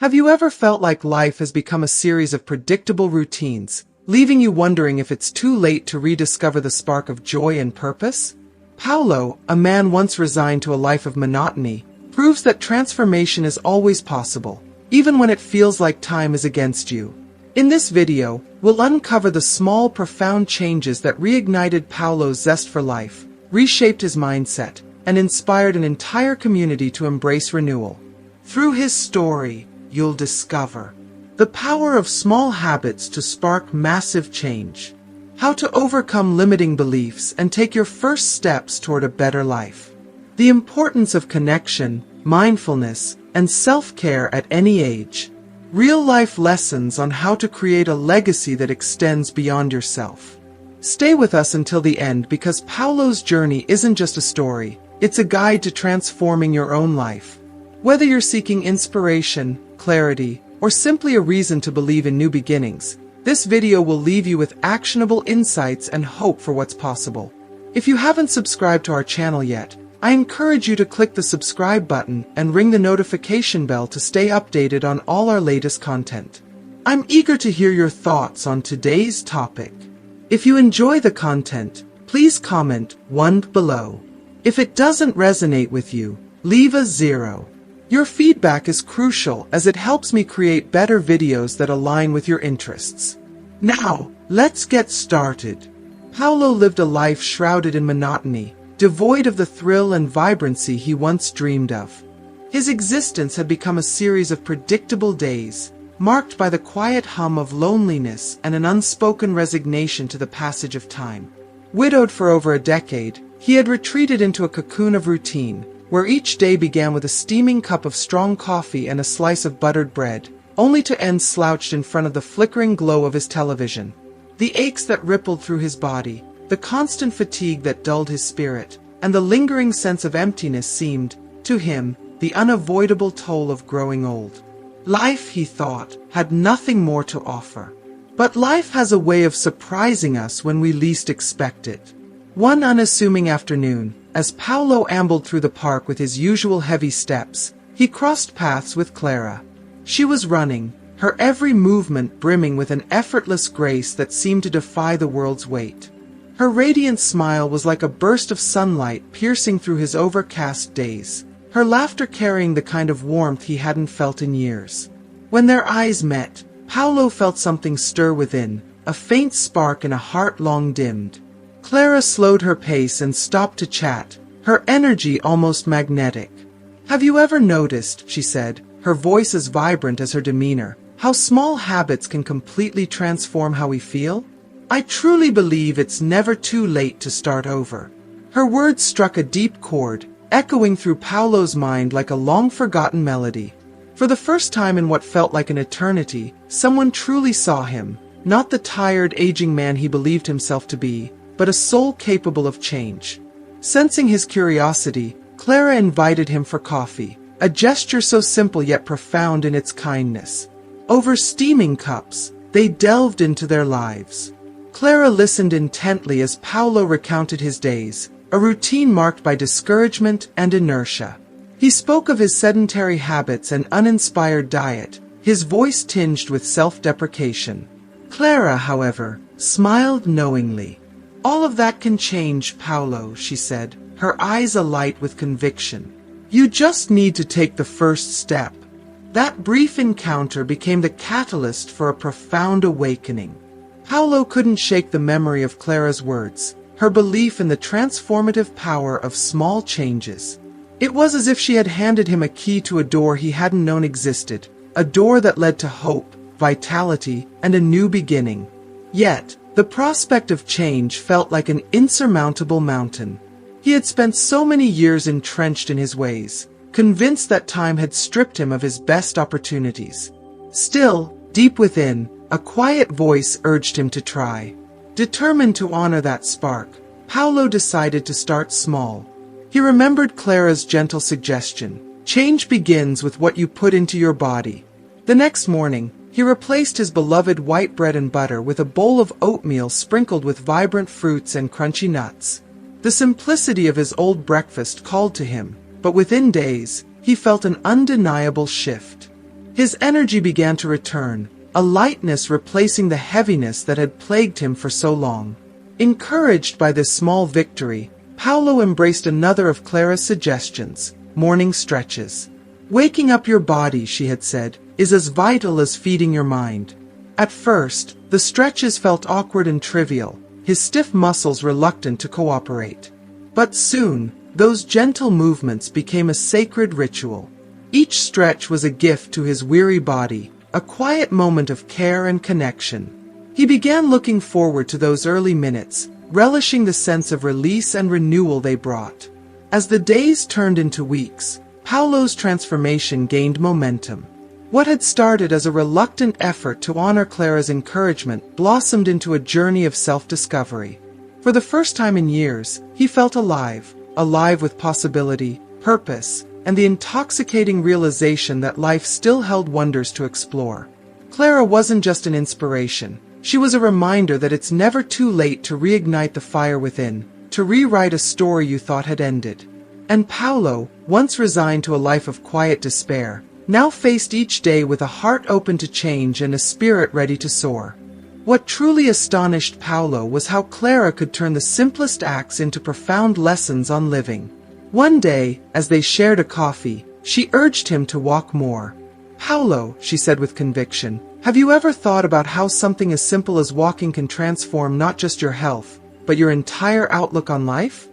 Have you ever felt like life has become a series of predictable routines, leaving you wondering if it's too late to rediscover the spark of joy and purpose? Paulo, a man once resigned to a life of monotony, proves that transformation is always possible, even when it feels like time is against you. In this video, we'll uncover the small, profound changes that reignited Paulo's zest for life, reshaped his mindset, and inspired an entire community to embrace renewal. Through his story, you'll discover the power of small habits to spark massive change, how to overcome limiting beliefs and take your first steps toward a better life, the importance of connection, mindfulness, and self-care at any age, real-life lessons on how to create a legacy that extends beyond yourself. Stay with us until the end because Paulo's journey isn't just a story, it's a guide to transforming your own life. Whether you're seeking inspiration, clarity, or simply a reason to believe in new beginnings, this video will leave you with actionable insights and hope for what's possible. If you haven't subscribed to our channel yet, I encourage you to click the subscribe button and ring the notification bell to stay updated on all our latest content. I'm eager to hear your thoughts on today's topic. If you enjoy the content, please comment 1 below. If it doesn't resonate with you, leave a 0. Your feedback is crucial as it helps me create better videos that align with your interests. Now, let's get started. Paulo lived a life shrouded in monotony, devoid of the thrill and vibrancy he once dreamed of. His existence had become a series of predictable days, marked by the quiet hum of loneliness and an unspoken resignation to the passage of time. Widowed for over a decade, he had retreated into a cocoon of routine, where each day began with a steaming cup of strong coffee and a slice of buttered bread, only to end slouched in front of the flickering glow of his television. The aches that rippled through his body, the constant fatigue that dulled his spirit, and the lingering sense of emptiness seemed, to him, the unavoidable toll of growing old. Life, he thought, had nothing more to offer. But life has a way of surprising us when we least expect it. One unassuming afternoon, as Paulo ambled through the park with his usual heavy steps, he crossed paths with Clara. She was running, her every movement brimming with an effortless grace that seemed to defy the world's weight. Her radiant smile was like a burst of sunlight piercing through his overcast days, her laughter carrying the kind of warmth he hadn't felt in years. When their eyes met, Paulo felt something stir within, a faint spark in a heart long dimmed. Clara slowed her pace and stopped to chat, her energy almost magnetic. "Have you ever noticed," she said, her voice as vibrant as her demeanor, "how small habits can completely transform how we feel? I truly believe it's never too late to start over." Her words struck a deep chord, echoing through Paulo's mind like a long-forgotten melody. For the first time in what felt like an eternity, someone truly saw him, not the tired, aging man he believed himself to be, but a soul capable of change. Sensing his curiosity, Clara invited him for coffee, a gesture so simple yet profound in its kindness. Over steaming cups, they delved into their lives. Clara listened intently as Paulo recounted his days, a routine marked by discouragement and inertia. He spoke of his sedentary habits and uninspired diet, his voice tinged with self-deprecation. Clara, however, smiled knowingly. "All of that can change, Paulo," she said, her eyes alight with conviction. "You just need to take the first step." That brief encounter became the catalyst for a profound awakening. Paulo couldn't shake the memory of Clara's words, her belief in the transformative power of small changes. It was as if she had handed him a key to a door he hadn't known existed, a door that led to hope, vitality, and a new beginning. Yet, the prospect of change felt like an insurmountable mountain. He had spent so many years entrenched in his ways, convinced that time had stripped him of his best opportunities. Still, deep within, a quiet voice urged him to try. Determined to honor that spark, Paulo decided to start small. He remembered Clara's gentle suggestion, "Change begins with what you put into your body." The next morning, he replaced his beloved white bread and butter with a bowl of oatmeal sprinkled with vibrant fruits and crunchy nuts. The simplicity of his old breakfast called to him, but within days, he felt an undeniable shift. His energy began to return, a lightness replacing the heaviness that had plagued him for so long. Encouraged by this small victory, Paulo embraced another of Clara's suggestions: morning stretches. Waking up your body, she had said, is as vital as feeding your mind. At first, the stretches felt awkward and trivial, his stiff muscles reluctant to cooperate. But soon, those gentle movements became a sacred ritual. Each stretch was a gift to his weary body, a quiet moment of care and connection. He began looking forward to those early minutes, relishing the sense of release and renewal they brought. As the days turned into weeks, Paulo's transformation gained momentum. What had started as a reluctant effort to honor Clara's encouragement blossomed into a journey of self-discovery. For the first time in years, he felt alive with possibility, purpose, and the intoxicating realization that life still held wonders to explore. Clara wasn't just an inspiration. She was a reminder that it's never too late to reignite the fire within, to rewrite a story you thought had ended. And Paulo, once resigned to a life of quiet despair, now faced each day with a heart open to change and a spirit ready to soar. What truly astonished Paulo was how Clara could turn the simplest acts into profound lessons on living. One day, as they shared a coffee, she urged him to walk more. "Paulo," she said with conviction, "have you ever thought about how something as simple as walking can transform not just your health, but your entire outlook on life?"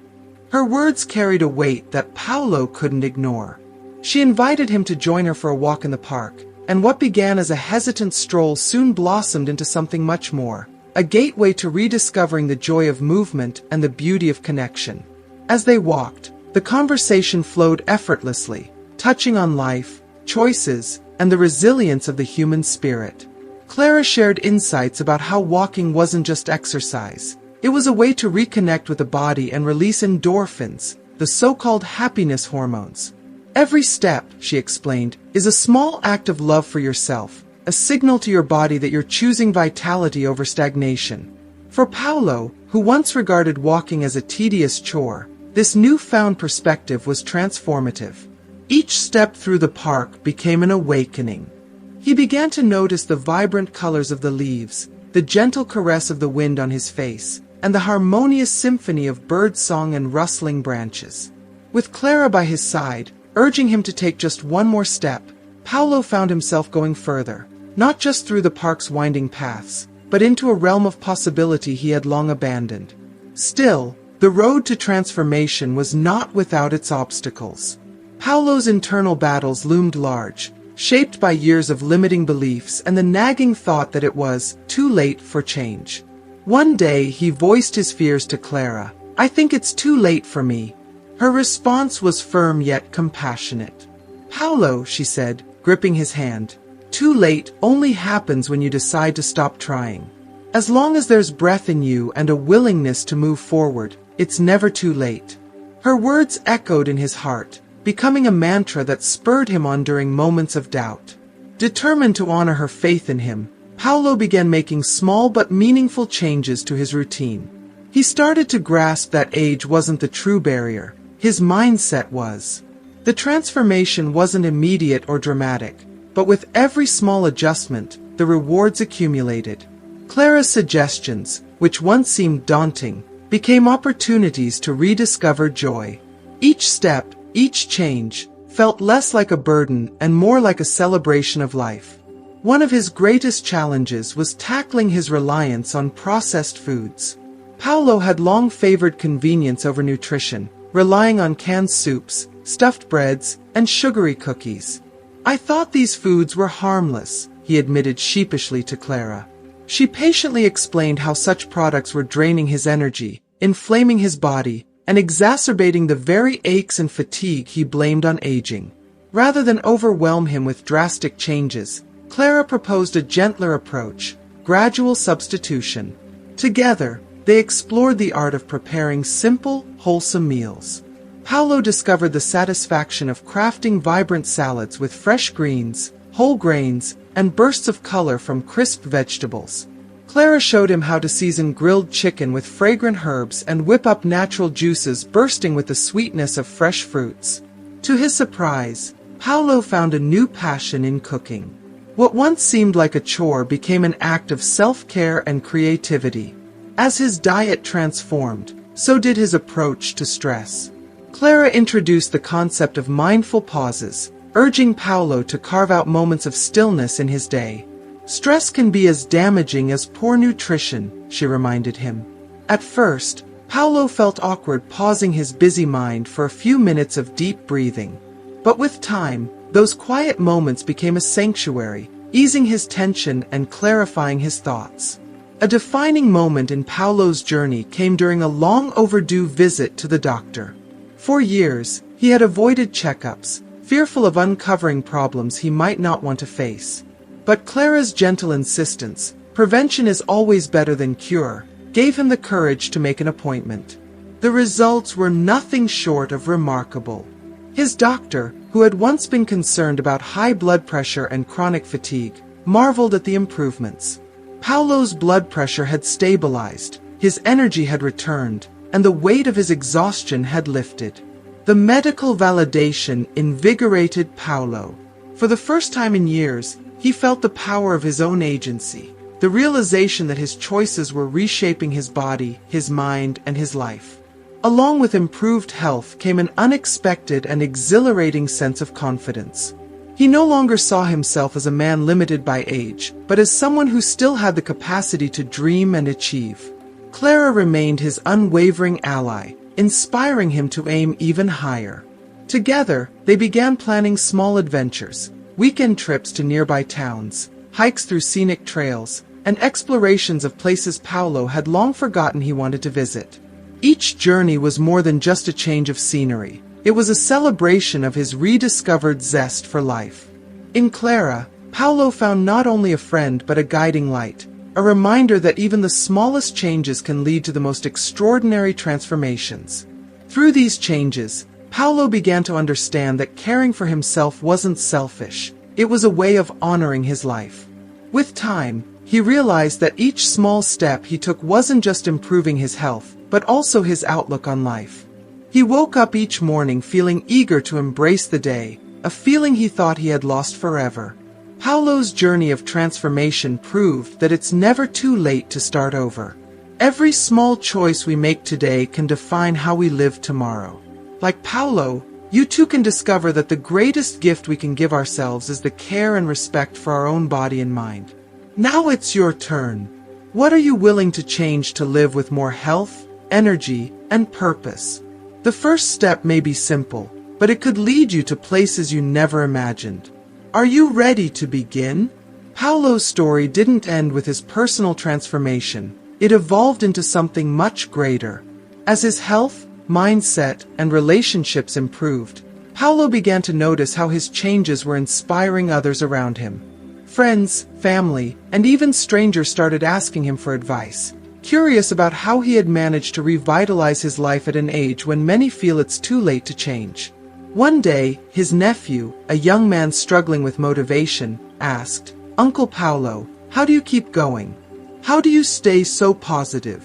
Her words carried a weight that Paulo couldn't ignore. She invited him to join her for a walk in the park, and what began as a hesitant stroll soon blossomed into something much more, a gateway to rediscovering the joy of movement and the beauty of connection. As they walked, the conversation flowed effortlessly, touching on life, choices, and the resilience of the human spirit. Clara shared insights about how walking wasn't just exercise. It was a way to reconnect with the body and release endorphins, the so-called happiness hormones. Every step, she explained, is a small act of love for yourself, a signal to your body that you're choosing vitality over stagnation. For Paulo, who once regarded walking as a tedious chore, this newfound perspective was transformative. Each step through the park became an awakening. He began to notice the vibrant colors of the leaves, the gentle caress of the wind on his face, and the harmonious symphony of bird song and rustling branches. With Clara by his side, urging him to take just one more step, Paulo found himself going further, not just through the park's winding paths, but into a realm of possibility he had long abandoned. Still, the road to transformation was not without its obstacles. Paulo's internal battles loomed large, shaped by years of limiting beliefs and the nagging thought that it was too late for change. One day he voiced his fears to Clara. "I think it's too late for me." Her response was firm yet compassionate. "Paulo," she said, gripping his hand, "too late only happens when you decide to stop trying. As long as there's breath in you and a willingness to move forward, it's never too late." Her words echoed in his heart, becoming a mantra that spurred him on during moments of doubt. Determined to honor her faith in him, Paulo began making small but meaningful changes to his routine. He started to grasp that age wasn't the true barrier, his mindset was. The transformation wasn't immediate or dramatic, but with every small adjustment, the rewards accumulated. Clara's suggestions, which once seemed daunting, became opportunities to rediscover joy. Each step, each change, felt less like a burden and more like a celebration of life. One of his greatest challenges was tackling his reliance on processed foods. Paulo had long favored convenience over nutrition, relying on canned soups, stuffed breads, and sugary cookies. "I thought these foods were harmless," he admitted sheepishly to Clara. She patiently explained how such products were draining his energy, inflaming his body, and exacerbating the very aches and fatigue he blamed on aging. Rather than overwhelm him with drastic changes, Clara proposed a gentler approach, gradual substitution. Together, they explored the art of preparing simple, wholesome meals. Paulo discovered the satisfaction of crafting vibrant salads with fresh greens, whole grains, and bursts of color from crisp vegetables. Clara showed him how to season grilled chicken with fragrant herbs and whip up natural juices bursting with the sweetness of fresh fruits. To his surprise, Paolo found a new passion in cooking. What once seemed like a chore became an act of self-care and creativity. As his diet transformed, so did his approach to stress. Clara introduced the concept of mindful pauses, urging Paolo to carve out moments of stillness in his day. Stress can be as damaging as poor nutrition, she reminded him. At first, Paolo felt awkward pausing his busy mind for a few minutes of deep breathing. But with time, those quiet moments became a sanctuary, easing his tension and clarifying his thoughts. A defining moment in Paolo's journey came during a long-overdue visit to the doctor. For years, he had avoided checkups, fearful of uncovering problems he might not want to face. But Clara's gentle insistence, "Prevention is always better than cure," gave him the courage to make an appointment. The results were nothing short of remarkable. His doctor, who had once been concerned about high blood pressure and chronic fatigue, marveled at the improvements. Paolo's blood pressure had stabilized, his energy had returned, and the weight of his exhaustion had lifted. The medical validation invigorated Paolo. For the first time in years, he felt the power of his own agency, the realization that his choices were reshaping his body, his mind, and his life. Along with improved health came an unexpected and exhilarating sense of confidence. He no longer saw himself as a man limited by age, but as someone who still had the capacity to dream and achieve. Clara remained his unwavering ally, inspiring him to aim even higher. Together, they began planning small adventures, weekend trips to nearby towns, hikes through scenic trails, and explorations of places Paolo had long forgotten he wanted to visit. Each journey was more than just a change of scenery. It was a celebration of his rediscovered zest for life. In Clara, Paolo found not only a friend but a guiding light, a reminder that even the smallest changes can lead to the most extraordinary transformations. Through these changes, Paolo began to understand that caring for himself wasn't selfish. It was a way of honoring his life. With time, he realized that each small step he took wasn't just improving his health, but also his outlook on life. He woke up each morning feeling eager to embrace the day, a feeling he thought he had lost forever. Paolo's journey of transformation proved that it's never too late to start over. Every small choice we make today can define how we live tomorrow. Like Paolo, you too can discover that the greatest gift we can give ourselves is the care and respect for our own body and mind. Now it's your turn. What are you willing to change to live with more health, energy, and purpose? The first step may be simple, but it could lead you to places you never imagined. Are you ready to begin? Paolo's story didn't end with his personal transformation. It evolved into something much greater. As his health, mindset, and relationships improved, Paolo began to notice how his changes were inspiring others around him. Friends, family, and even strangers started asking him for advice, curious about how he had managed to revitalize his life at an age when many feel it's too late to change. One day, his nephew, a young man struggling with motivation, asked, "Uncle Paolo, how do you keep going? How do you stay so positive?"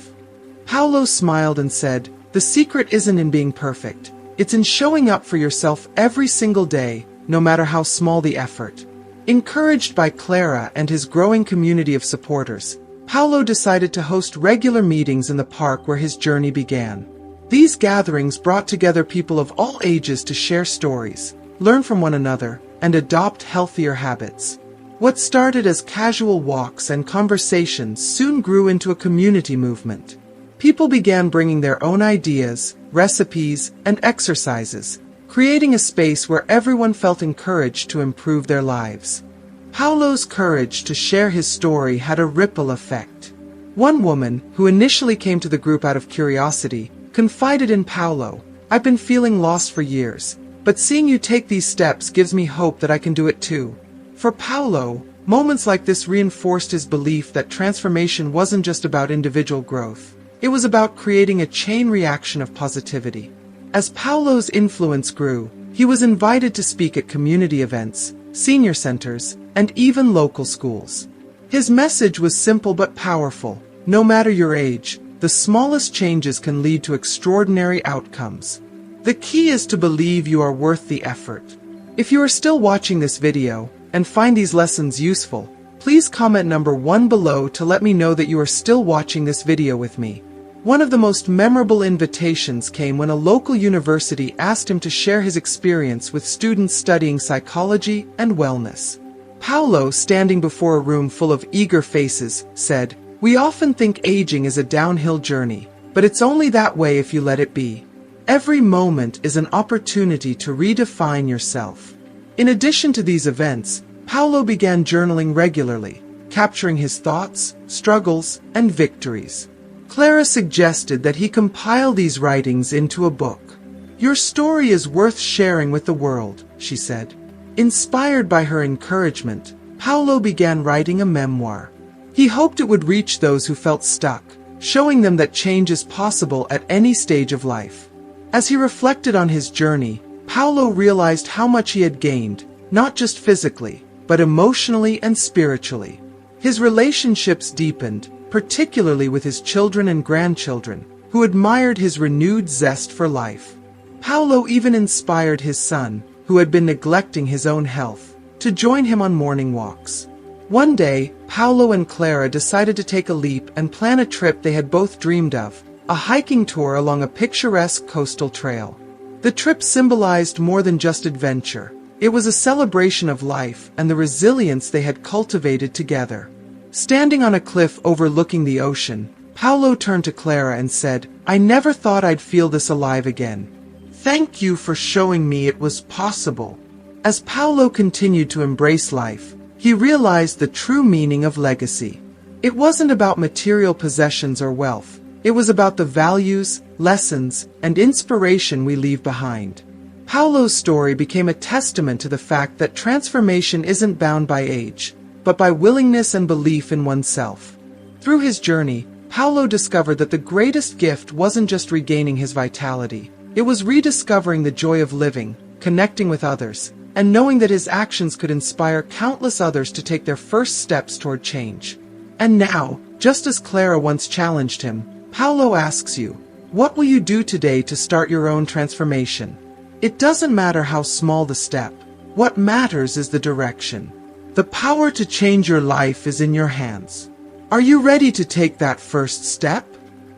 Paolo smiled and said, "The secret isn't in being perfect. It's in showing up for yourself every single day, no matter how small the effort." Encouraged by Clara and his growing community of supporters, Paolo decided to host regular meetings in the park where his journey began. These gatherings brought together people of all ages to share stories, learn from one another, and adopt healthier habits. What started as casual walks and conversations soon grew into a community movement. People began bringing their own ideas, recipes, and exercises, creating a space where everyone felt encouraged to improve their lives. Paolo's courage to share his story had a ripple effect. One woman, who initially came to the group out of curiosity, confided in Paolo, "I've been feeling lost for years, but seeing you take these steps gives me hope that I can do it too." For Paolo, moments like this reinforced his belief that transformation wasn't just about individual growth. It was about creating a chain reaction of positivity. As Paolo's influence grew, he was invited to speak at community events, senior centers, and even local schools. His message was simple but powerful. No matter your age, the smallest changes can lead to extraordinary outcomes. The key is to believe you are worth the effort. If you are still watching this video and find these lessons useful, please comment number 1 below to let me know that you are still watching this video with me. One of the most memorable invitations came when a local university asked him to share his experience with students studying psychology and wellness. Paulo, standing before a room full of eager faces, said, "We often think aging is a downhill journey, but it's only that way if you let it be. Every moment is an opportunity to redefine yourself." In addition to these events, Paulo began journaling regularly, capturing his thoughts, struggles, and victories. Clara suggested that he compile these writings into a book. "Your story is worth sharing with the world," she said. Inspired by her encouragement, Paulo began writing a memoir. He hoped it would reach those who felt stuck, showing them that change is possible at any stage of life. As he reflected on his journey, Paulo realized how much he had gained, not just physically, but emotionally and spiritually. His relationships deepened, particularly with his children and grandchildren, who admired his renewed zest for life. Paulo even inspired his son, who had been neglecting his own health, to join him on morning walks. One day, Paulo and Clara decided to take a leap and plan a trip they had both dreamed of, a hiking tour along a picturesque coastal trail. The trip symbolized more than just adventure. It was a celebration of life and the resilience they had cultivated together. Standing on a cliff overlooking the ocean, Paulo turned to Clara and said, "I never thought I'd feel this alive again. Thank you for showing me it was possible." As Paulo continued to embrace life, he realized the true meaning of legacy. It wasn't about material possessions or wealth. It was about the values, lessons, and inspiration we leave behind. Paulo's story became a testament to the fact that transformation isn't bound by age, but by willingness and belief in oneself. Through his journey, Paulo discovered that the greatest gift wasn't just regaining his vitality. It was rediscovering the joy of living, connecting with others, and knowing that his actions could inspire countless others to take their first steps toward change. And now, just as Clara once challenged him, Paulo asks you, what will you do today to start your own transformation? It doesn't matter how small the step. What matters is the direction. The power to change your life is in your hands. Are you ready to take that first step?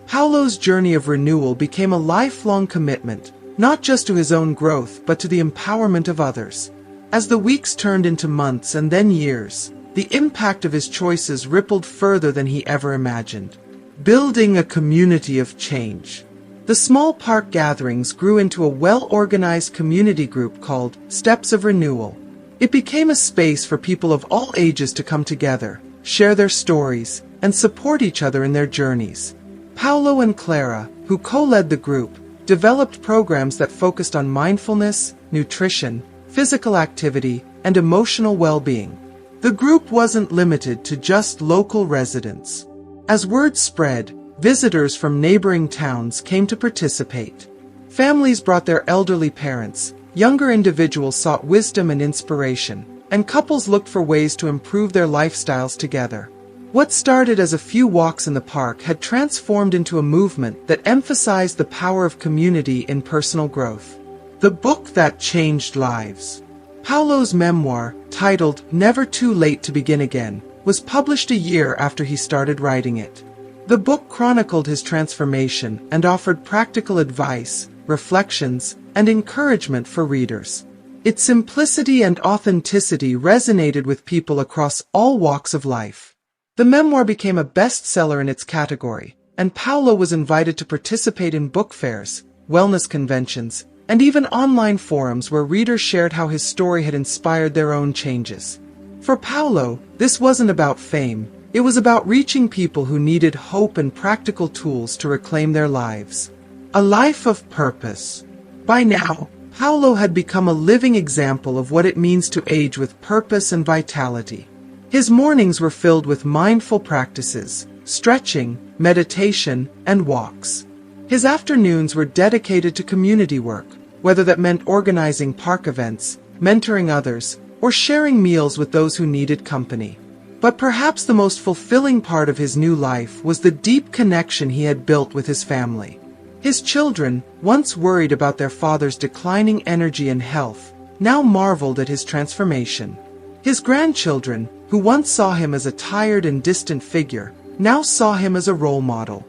Paulo's journey of renewal became a lifelong commitment, not just to his own growth but to the empowerment of others. As the weeks turned into months and then years, the impact of his choices rippled further than he ever imagined. Building a community of change. The small park gatherings grew into a well-organized community group called Steps of Renewal. It became a space for people of all ages to come together, share their stories, and support each other in their journeys. Paulo and Clara, who co-led the group, developed programs that focused on mindfulness, nutrition, physical activity, and emotional well-being. The group wasn't limited to just local residents. As word spread, visitors from neighboring towns came to participate. Families brought their elderly parents, younger individuals sought wisdom and inspiration, and couples looked for ways to improve their lifestyles together. What started as a few walks in the park had transformed into a movement that emphasized the power of community in personal growth. The book that changed lives. Paulo's memoir, titled Never Too Late to Begin Again, was published a year after he started writing it. The book chronicled his transformation and offered practical advice, reflections, and encouragement for readers. Its simplicity and authenticity resonated with people across all walks of life. The memoir became a bestseller in its category, and Paulo was invited to participate in book fairs, wellness conventions, and even online forums where readers shared how his story had inspired their own changes. For Paulo, this wasn't about fame. It was about reaching people who needed hope and practical tools to reclaim their lives. A life of purpose. By now, Paulo had become a living example of what it means to age with purpose and vitality. His mornings were filled with mindful practices, stretching, meditation, and walks. His afternoons were dedicated to community work, whether that meant organizing park events, mentoring others, or sharing meals with those who needed company. But perhaps the most fulfilling part of his new life was the deep connection he had built with his family. His children, once worried about their father's declining energy and health, now marveled at his transformation. His grandchildren, who once saw him as a tired and distant figure, now saw him as a role model.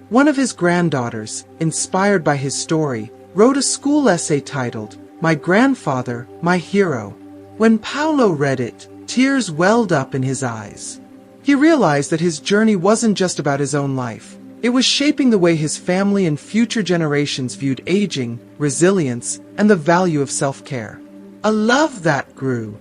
One of his granddaughters, inspired by his story, wrote a school essay titled, "My Grandfather, My Hero." When Paulo read it, tears welled up in his eyes. He realized that his journey wasn't just about his own life. It was shaping the way his family and future generations viewed aging, resilience, and the value of self-care. A love that grew.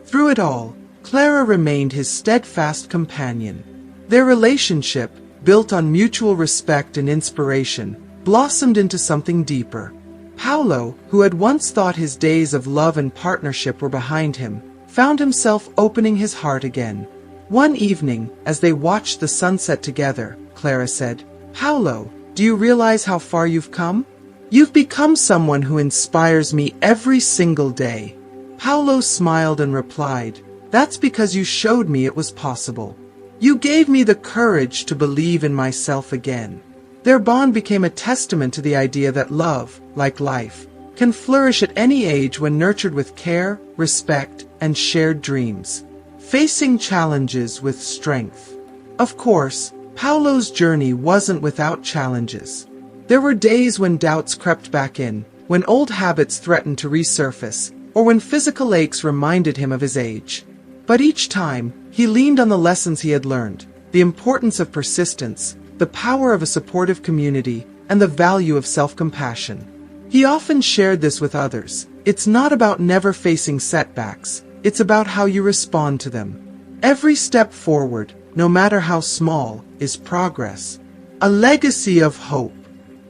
Through it all, Clara remained his steadfast companion. Their relationship, built on mutual respect and inspiration, blossomed into something deeper. Paulo, who had once thought his days of love and partnership were behind him, found himself opening his heart again. One evening, as they watched the sunset together, Clara said, "Paulo, do you realize how far you've come? You've become someone who inspires me every single day." Paulo smiled and replied, "That's because you showed me it was possible. You gave me the courage to believe in myself again." Their bond became a testament to the idea that love, like life, can flourish at any age when nurtured with care, respect, and shared dreams. Facing challenges with strength. Of course, Paulo's journey wasn't without challenges. There were days when doubts crept back in, when old habits threatened to resurface, or when physical aches reminded him of his age. But each time, he leaned on the lessons he had learned, the importance of persistence, the power of a supportive community, and the value of self-compassion. He often shared this with others. It's not about never facing setbacks, it's about how you respond to them. Every step forward, no matter how small, is progress. A legacy of hope.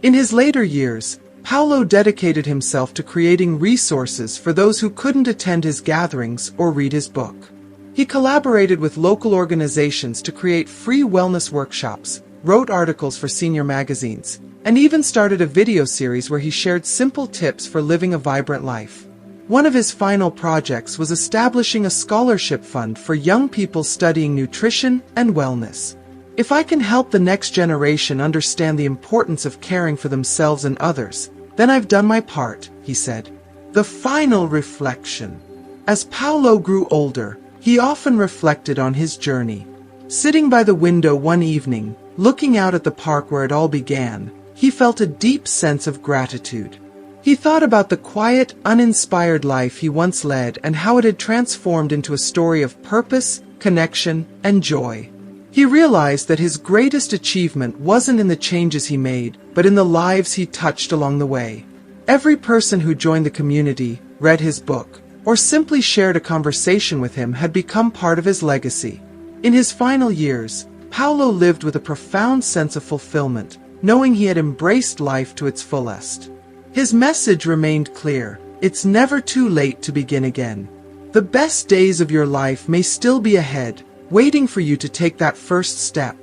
In his later years, Paulo dedicated himself to creating resources for those who couldn't attend his gatherings or read his book. He collaborated with local organizations to create free wellness workshops, wrote articles for senior magazines, and even started a video series where he shared simple tips for living a vibrant life. One of his final projects was establishing a scholarship fund for young people studying nutrition and wellness. "If I can help the next generation understand the importance of caring for themselves and others, then I've done my part," he said. The final reflection. As Paulo grew older, he often reflected on his journey. Sitting by the window one evening, looking out at the park where it all began, he felt a deep sense of gratitude. He thought about the quiet, uninspired life he once led and how it had transformed into a story of purpose, connection, and joy. He realized that his greatest achievement wasn't in the changes he made, but in the lives he touched along the way. Every person who joined the community, read his book, or simply shared a conversation with him had become part of his legacy. In his final years, Paulo lived with a profound sense of fulfillment, knowing he had embraced life to its fullest. His message remained clear: it's never too late to begin again. The best days of your life may still be ahead, waiting for you to take that first step.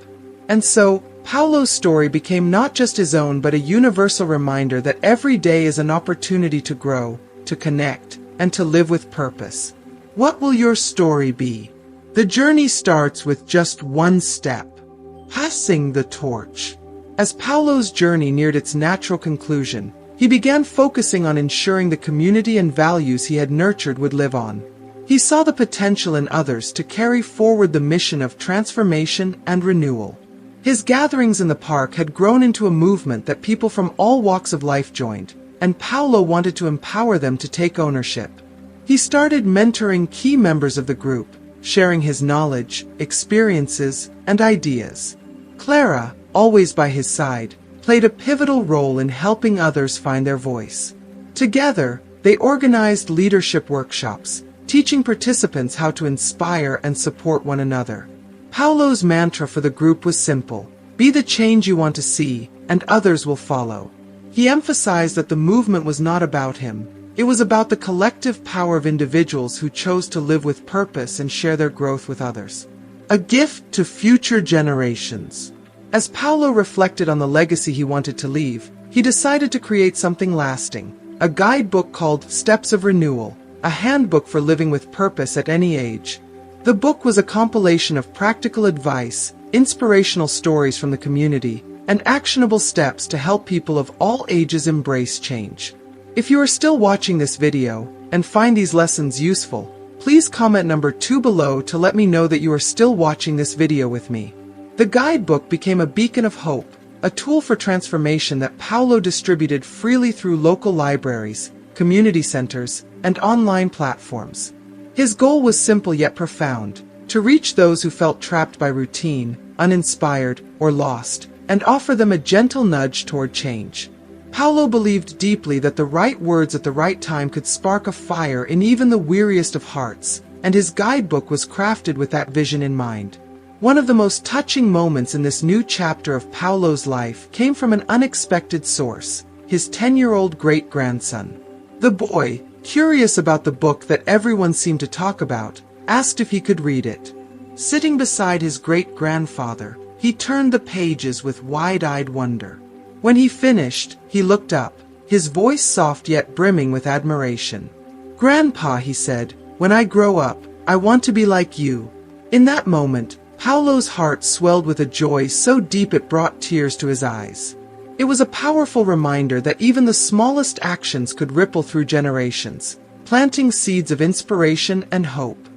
And so, Paulo's story became not just his own but a universal reminder that every day is an opportunity to grow, to connect, and to live with purpose. What will your story be? The journey starts with just one step: passing the torch. As Paulo's journey neared its natural conclusion, he began focusing on ensuring the community and values he had nurtured would live on. He saw the potential in others to carry forward the mission of transformation and renewal. His gatherings in the park had grown into a movement that people from all walks of life joined, and Paulo wanted to empower them to take ownership. He started mentoring key members of the group, sharing his knowledge, experiences, and ideas. Clara, always by his side, played a pivotal role in helping others find their voice. Together, they organized leadership workshops, teaching participants how to inspire and support one another. Paulo's mantra for the group was simple: be the change you want to see, and others will follow. He emphasized that the movement was not about him. It was about the collective power of individuals who chose to live with purpose and share their growth with others. A gift to future generations. As Paulo reflected on the legacy he wanted to leave, he decided to create something lasting: a guidebook called Steps of Renewal, a handbook for living with purpose at any age. The book was a compilation of practical advice, inspirational stories from the community, and actionable steps to help people of all ages embrace change. If you are still watching this video, and find these lessons useful, please comment number 2 below to let me know that you are still watching this video with me. The guidebook became a beacon of hope, a tool for transformation that Paulo distributed freely through local libraries, community centers, and online platforms. His goal was simple yet profound: to reach those who felt trapped by routine, uninspired, or lost, and offer them a gentle nudge toward change. Paulo believed deeply that the right words at the right time could spark a fire in even the weariest of hearts, and his guidebook was crafted with that vision in mind. One of the most touching moments in this new chapter of Paulo's life came from an unexpected source: his 10-year-old great-grandson. The boy, curious about the book that everyone seemed to talk about, asked if he could read it. Sitting beside his great-grandfather, he turned the pages with wide-eyed wonder. When he finished, he looked up, his voice soft yet brimming with admiration. "Grandpa," he said, "when I grow up, I want to be like you." In that moment, Paulo's heart swelled with a joy so deep it brought tears to his eyes. It was a powerful reminder that even the smallest actions could ripple through generations, planting seeds of inspiration and hope.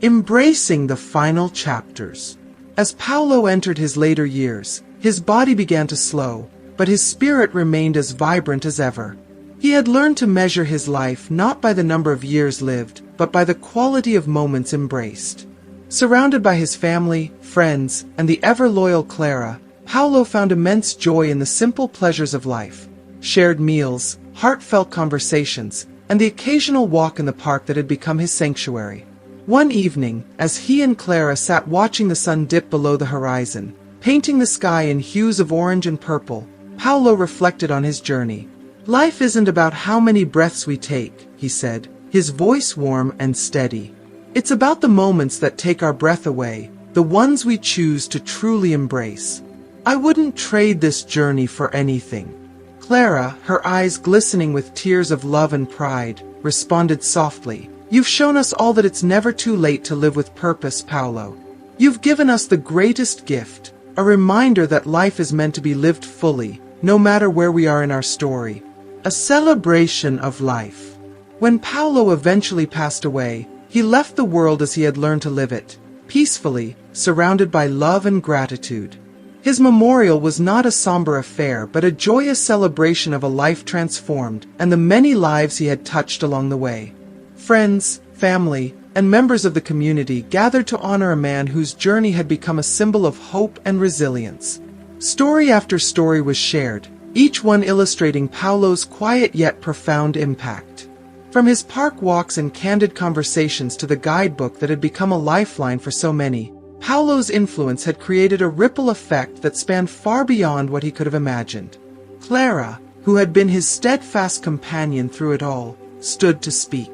Embracing the final chapters. As Paulo entered his later years, his body began to slow, but his spirit remained as vibrant as ever. He had learned to measure his life not by the number of years lived, but by the quality of moments embraced. Surrounded by his family, friends, and the ever-loyal Clara, Paulo found immense joy in the simple pleasures of life: shared meals, heartfelt conversations, and the occasional walk in the park that had become his sanctuary. One evening, as he and Clara sat watching the sun dip below the horizon, painting the sky in hues of orange and purple, Paulo reflected on his journey. "Life isn't about how many breaths we take," he said, his voice warm and steady. "It's about the moments that take our breath away, the ones we choose to truly embrace. I wouldn't trade this journey for anything." Clara, her eyes glistening with tears of love and pride, responded softly, "You've shown us all that it's never too late to live with purpose, Paulo. You've given us the greatest gift, a reminder that life is meant to be lived fully, no matter where we are in our story. A celebration of life." When Paulo eventually passed away, he left the world as he had learned to live it, peacefully, surrounded by love and gratitude. His memorial was not a somber affair, but a joyous celebration of a life transformed and the many lives he had touched along the way. Friends, family, and members of the community gathered to honor a man whose journey had become a symbol of hope and resilience. Story after story was shared, each one illustrating Paulo's quiet yet profound impact. From his park walks and candid conversations to the guidebook that had become a lifeline for so many, Paulo's influence had created a ripple effect that spanned far beyond what he could have imagined. Clara, who had been his steadfast companion through it all, stood to speak.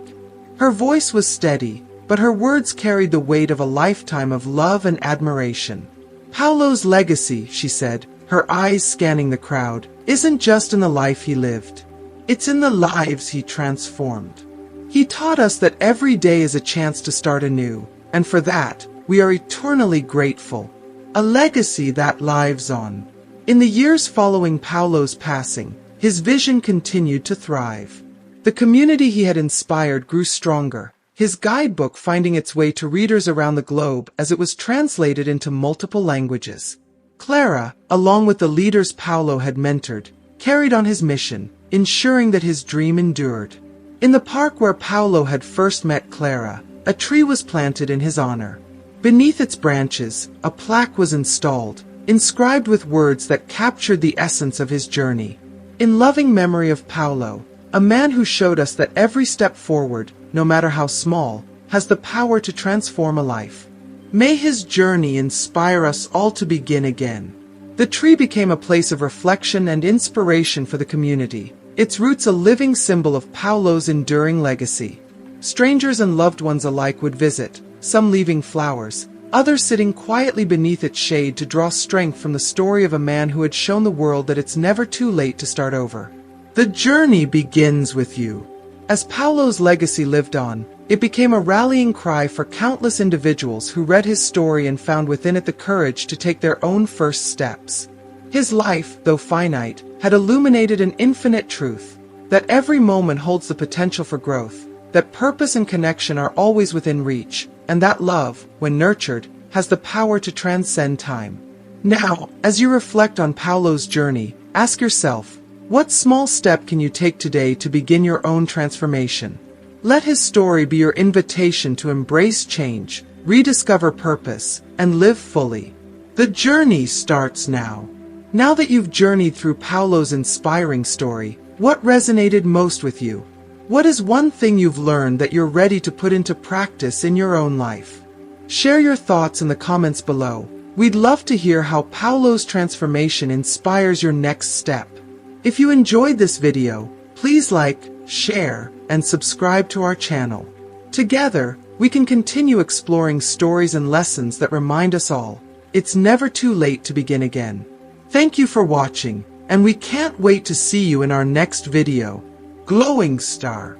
Her voice was steady, but her words carried the weight of a lifetime of love and admiration. "Paulo's legacy," she said, her eyes scanning the crowd, "isn't just in the life he lived. It's in the lives he transformed. He taught us that every day is a chance to start anew, and for that, we are eternally grateful. A legacy that lives on." In the years following Paulo's passing, his vision continued to thrive. The community he had inspired grew stronger, his guidebook finding its way to readers around the globe as it was translated into multiple languages. Clara, along with the leaders Paulo had mentored, carried on his mission, ensuring that his dream endured. In the park where Paulo had first met Clara, a tree was planted in his honor. Beneath its branches, a plaque was installed, inscribed with words that captured the essence of his journey. "In loving memory of Paulo, a man who showed us that every step forward, no matter how small, has the power to transform a life. May his journey inspire us all to begin again." The tree became a place of reflection and inspiration for the community, its roots a living symbol of Paulo's enduring legacy. Strangers and loved ones alike would visit, some leaving flowers, others sitting quietly beneath its shade to draw strength from the story of a man who had shown the world that it's never too late to start over. The journey begins with you. As Paulo's legacy lived on, it became a rallying cry for countless individuals who read his story and found within it the courage to take their own first steps. His life, though finite, had illuminated an infinite truth, that every moment holds the potential for growth, that purpose and connection are always within reach, and that love, when nurtured, has the power to transcend time. Now, as you reflect on Paulo's journey, ask yourself, what small step can you take today to begin your own transformation? Let his story be your invitation to embrace change, rediscover purpose, and live fully. The journey starts now. Now that you've journeyed through Paulo's inspiring story, what resonated most with you? What is one thing you've learned that you're ready to put into practice in your own life? Share your thoughts in the comments below. We'd love to hear how Paulo's transformation inspires your next step. If you enjoyed this video, please like, share, and subscribe to our channel. Together, we can continue exploring stories and lessons that remind us all, it's never too late to begin again. Thank you for watching, and we can't wait to see you in our next video. Glowing Star.